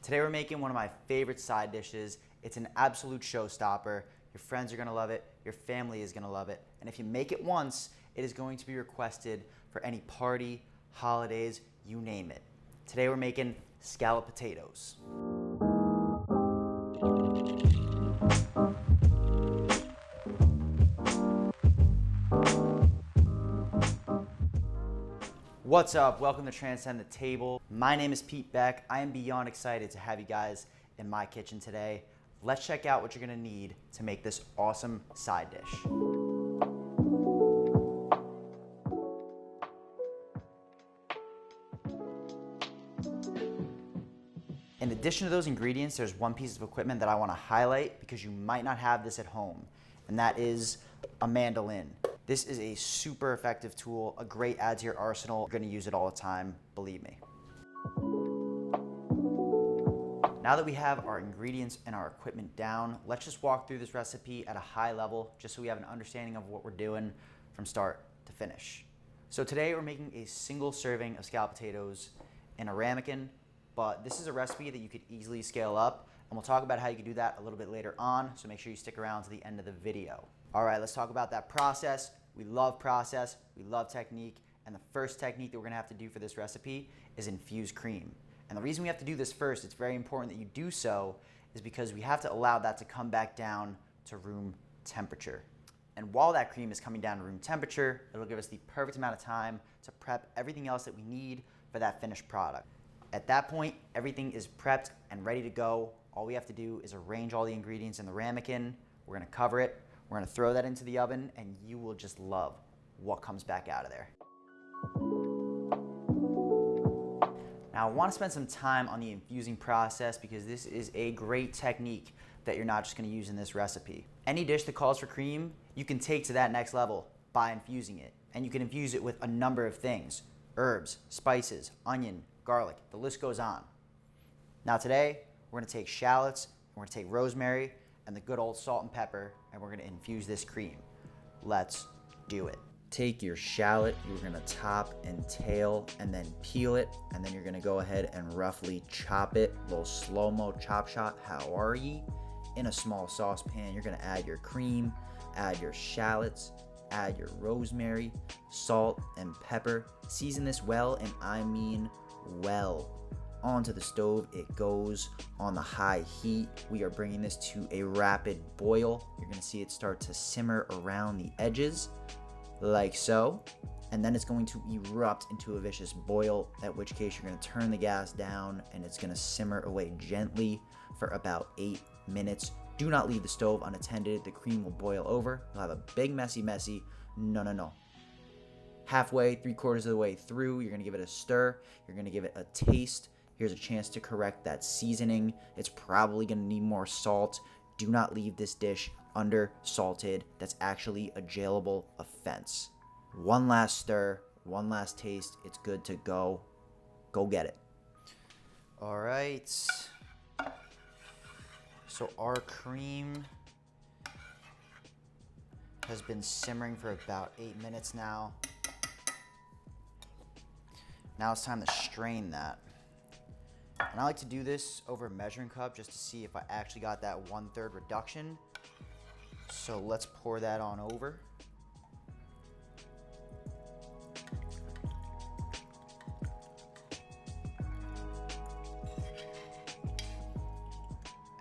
Today we're making one of my favorite side dishes. It's an absolute showstopper. Your friends are gonna love it, your family is gonna love it, and if you make it once, it is going to be requested for any party, holidays, you name it. Today we're making scalloped potatoes. What's up? Welcome to Transcend the Table. My name is Pete Beck. I am beyond excited to have you guys in my kitchen today. Let's check out what you're gonna need to make this awesome side dish. In addition to those ingredients, there's one piece of equipment that I wanna highlight because you might not have this at home, and that is a mandolin. This is a super effective tool, a great add to your arsenal. You're gonna use it all the time, believe me. Now that we have our ingredients and our equipment down, let's just walk through this recipe at a high level, just so we have an understanding of what we're doing from start to finish. So today we're making a single serving of scalloped potatoes in a ramekin, but this is a recipe that you could easily scale up, and we'll talk about how you can do that a little bit later on, so make sure you stick around to the end of the video. All right, let's talk about that process. We love process, we love technique, and the first technique that we're gonna have to do for this recipe is infuse cream. And the reason we have to do this first, it's very important that you do so, is because we have to allow that to come back down to room temperature. And while that cream is coming down to room temperature, it'll give us the perfect amount of time to prep everything else that we need for that finished product. At that point, everything is prepped and ready to go. All we have to do is arrange all the ingredients in the ramekin. We're gonna cover it. We're gonna throw that into the oven, and you will just love what comes back out of there. Now I wanna spend some time on the infusing process because this is a great technique that you're not just gonna use in this recipe. Any dish that calls for cream, you can take to that next level by infusing it. And you can infuse it with a number of things: herbs, spices, onion, garlic, the list goes on. Now today, we're gonna take shallots, we're gonna take rosemary, and the good old salt and pepper, and we're gonna infuse this cream. Let's do it. Take your shallot, you're gonna top and tail, and then peel it, and then you're gonna go ahead and roughly chop it, little slow-mo chop shot, how are ye? In a small saucepan, you're gonna add your cream, add your shallots, add your rosemary, salt, and pepper. Season this well, and I mean well. Onto the stove it goes on the high heat. We are bringing this to a rapid boil. You're gonna see it start to simmer around the edges, like so. And then it's going to erupt into a vicious boil, at which case you're gonna turn the gas down and it's gonna simmer away gently for about 8 minutes. Do not leave the stove unattended. The cream will boil over. You'll have a big messy. No. Halfway, 3/4 of the way through, you're gonna give it a stir. You're gonna give it a taste. Here's a chance to correct that seasoning. It's probably gonna need more salt. Do not leave this dish under salted. That's actually a jailable offense. One last stir, one last taste. It's good to go. Go get it. All right. So our cream has been simmering for about 8 minutes now. Now it's time to strain that. And I like to do this over a measuring cup just to see if I actually got that 1/3 reduction. So let's pour that on over.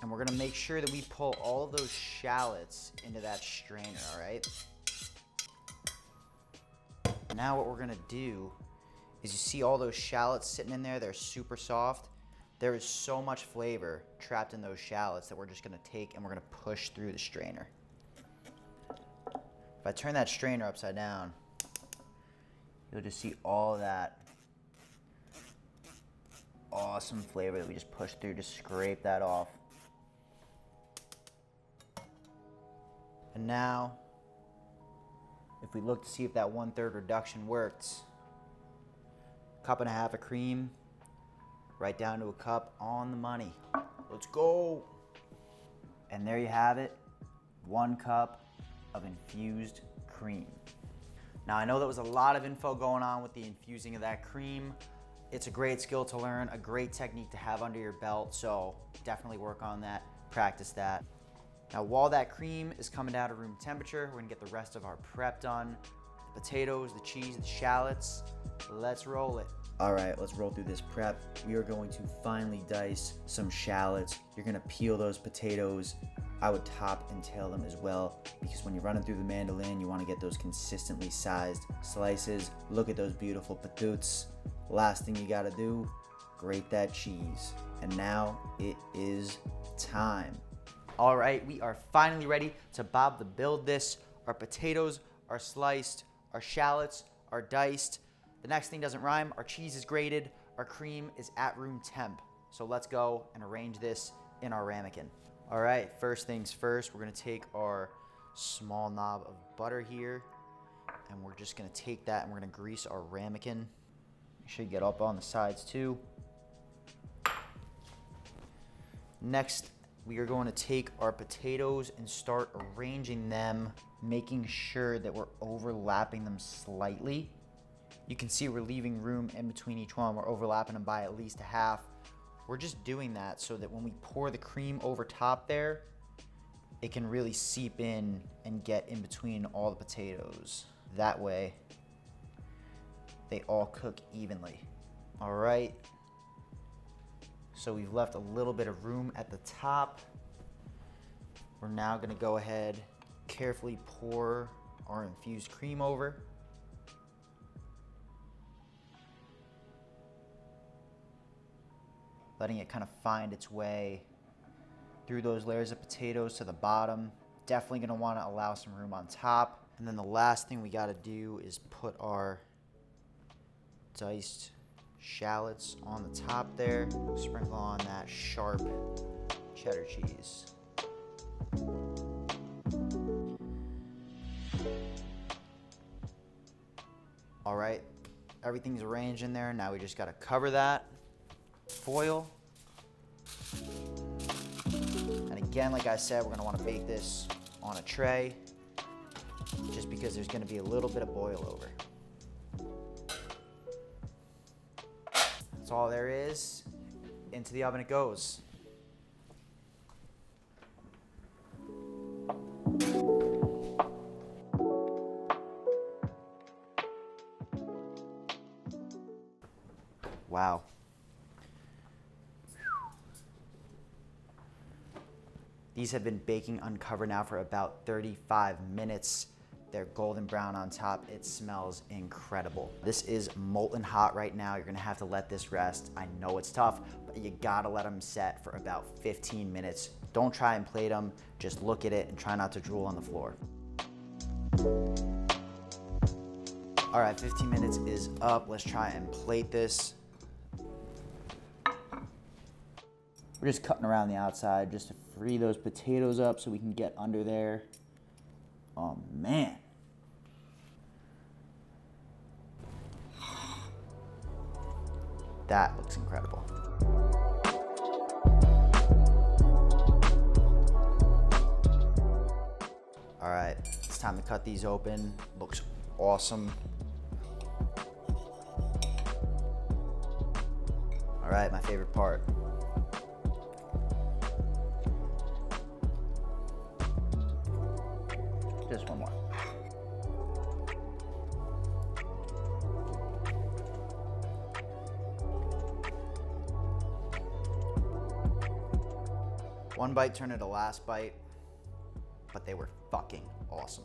And we're gonna make sure that we pull all of those shallots into that strainer, all right? Now what we're gonna do is, you see all those shallots sitting in there, they're super soft. There is so much flavor trapped in those shallots that we're just gonna take and we're gonna push through the strainer. If I turn that strainer upside down, you'll just see all that awesome flavor that we just pushed through. Just scrape that off. And now, if we look to see if that 1/3 reduction worked, 1.5 cups of cream, right down to a cup, on the money. Let's go. And there you have it, 1 cup of infused cream. Now I know there was a lot of info going on with the infusing of that cream. It's a great skill to learn, a great technique to have under your belt, so definitely work on that, practice that. Now, while that cream is coming down to room temperature, we're gonna get the rest of our prep done. The potatoes, the cheese, the shallots, let's roll it. All right, let's roll through this prep. We are going to finely dice some shallots. You're gonna peel those potatoes. I would top and tail them as well, because when you're running through the mandolin, you wanna get those consistently sized slices. Look at those beautiful potatoes. Last thing you gotta do, grate that cheese. And now it is time. All right, we are finally ready to Bob the Build this. Our potatoes are sliced, our shallots are diced. The next thing doesn't rhyme, our cheese is grated, our cream is at room temp. So let's go and arrange this in our ramekin. All right, first things first, we're gonna take our small knob of butter here, and we're just gonna take that and we're gonna grease our ramekin. It should get up on the sides too. Next, we are going to take our potatoes and start arranging them, making sure that we're overlapping them slightly. You can see we're leaving room in between each one. We're overlapping them by at least a half. We're just doing that so that when we pour the cream over top there, it can really seep in and get in between all the potatoes. That way, they all cook evenly. All right. So we've left a little bit of room at the top. We're now gonna go ahead, carefully pour our infused cream over. Letting it kind of find its way through those layers of potatoes to the bottom. Definitely gonna wanna allow some room on top. And then the last thing we gotta do is put our diced shallots on the top there. Sprinkle on that sharp cheddar cheese. All right, everything's arranged in there. Now we just gotta cover that. Foil. And again, like I said, we're gonna wanna bake this on a tray just because there's gonna be a little bit of boil over. That's all there is. Into the oven it goes. Wow. These have been baking uncovered now for about 35 minutes. They're golden brown on top. It smells incredible. This is molten hot right now. You're gonna have to let this rest. I know it's tough, but you gotta let them set for about 15 minutes. Don't try and plate them. Just look at it and try not to drool on the floor. All right, 15 minutes is up. Let's try and plate this. We're just cutting around the outside just to free those potatoes up so we can get under there. Oh man. That looks incredible. All right, it's time to cut these open. Looks awesome. All right, my favorite part. Just one more. One bite turned into last bite, but they were fucking awesome.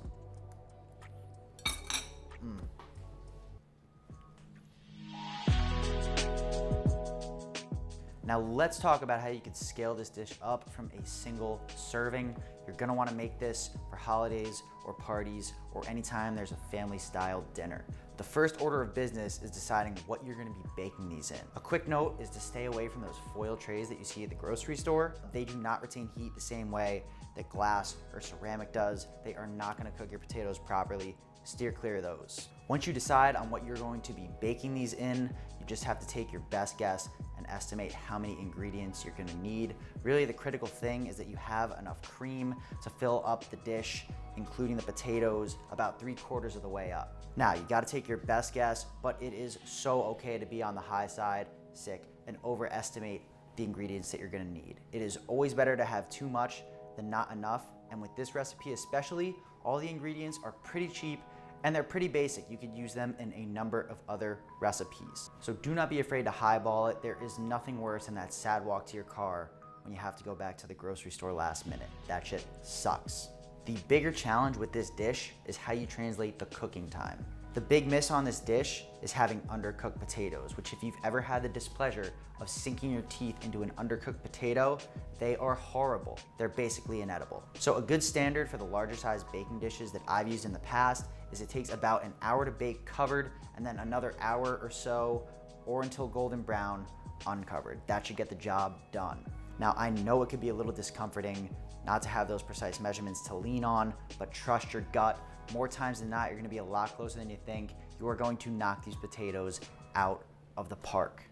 Now let's talk about how you can scale this dish up from a single serving. You're gonna wanna make this for holidays or parties or anytime there's a family style dinner. The first order of business is deciding what you're gonna be baking these in. A quick note is to stay away from those foil trays that you see at the grocery store. They do not retain heat the same way that glass or ceramic does. They are not gonna cook your potatoes properly. steer clear of those. Once you decide on what you're going to be baking these in, you just have to take your best guess and estimate how many ingredients you're gonna need. Really, the critical thing is that you have enough cream to fill up the dish, including the potatoes, about 3/4 of the way up. Now, you gotta take your best guess, but it is so okay to be on the high side, sick, and overestimate the ingredients that you're gonna need. It is always better to have too much than not enough, and with this recipe especially, all the ingredients are pretty cheap and they're pretty basic. You could use them in a number of other recipes. So do not be afraid to highball it. There is nothing worse than that sad walk to your car when you have to go back to the grocery store last minute. That shit sucks. The bigger challenge with this dish is how you translate the cooking time. The big miss on this dish is having undercooked potatoes, which if you've ever had the displeasure of sinking your teeth into an undercooked potato, they are horrible. They're basically inedible. So a good standard for the larger size baking dishes that I've used in the past is it takes about an hour to bake covered and then another hour or so or until golden brown uncovered. That should get the job done. Now I know it could be a little discomforting not to have those precise measurements to lean on, but trust your gut. More times than not, you're gonna be a lot closer than you think. You are going to knock these potatoes out of the park.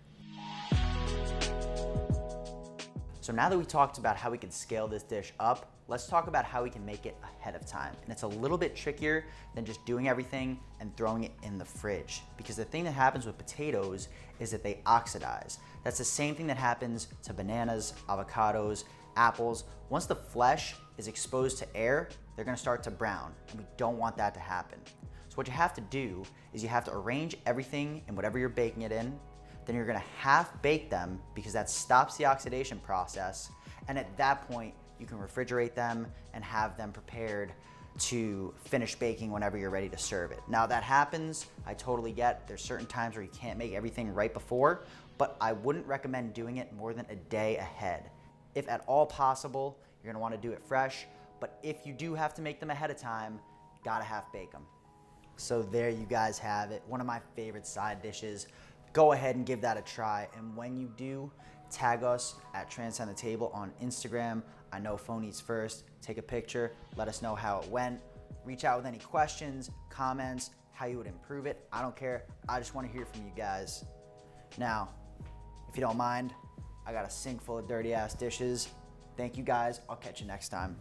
So now that we talked about how we can scale this dish up, let's talk about how we can make it ahead of time. And it's a little bit trickier than just doing everything and throwing it in the fridge. Because the thing that happens with potatoes is that they oxidize. That's the same thing that happens to bananas, avocados, apples. Once the flesh is exposed to air, they're gonna start to brown, and we don't want that to happen. So what you have to do is you have to arrange everything in whatever you're baking it in, then you're gonna half bake them because that stops the oxidation process, and at that point, you can refrigerate them and have them prepared to finish baking whenever you're ready to serve it. Now that happens, I totally get, there's certain times where you can't make everything right before, but I wouldn't recommend doing it more than a day ahead. If at all possible, you're gonna wanna do it fresh, but if you do have to make them ahead of time, gotta half bake them. So there you guys have it, one of my favorite side dishes. Go ahead and give that a try, and when you do, tag us at transcendthetable on Instagram. I know phone eats first. Take a picture, let us know how it went. Reach out with any questions, comments, how you would improve it. I don't care, I just wanna hear from you guys. Now, if you don't mind, I got a sink full of dirty ass dishes. Thank you guys, I'll catch you next time.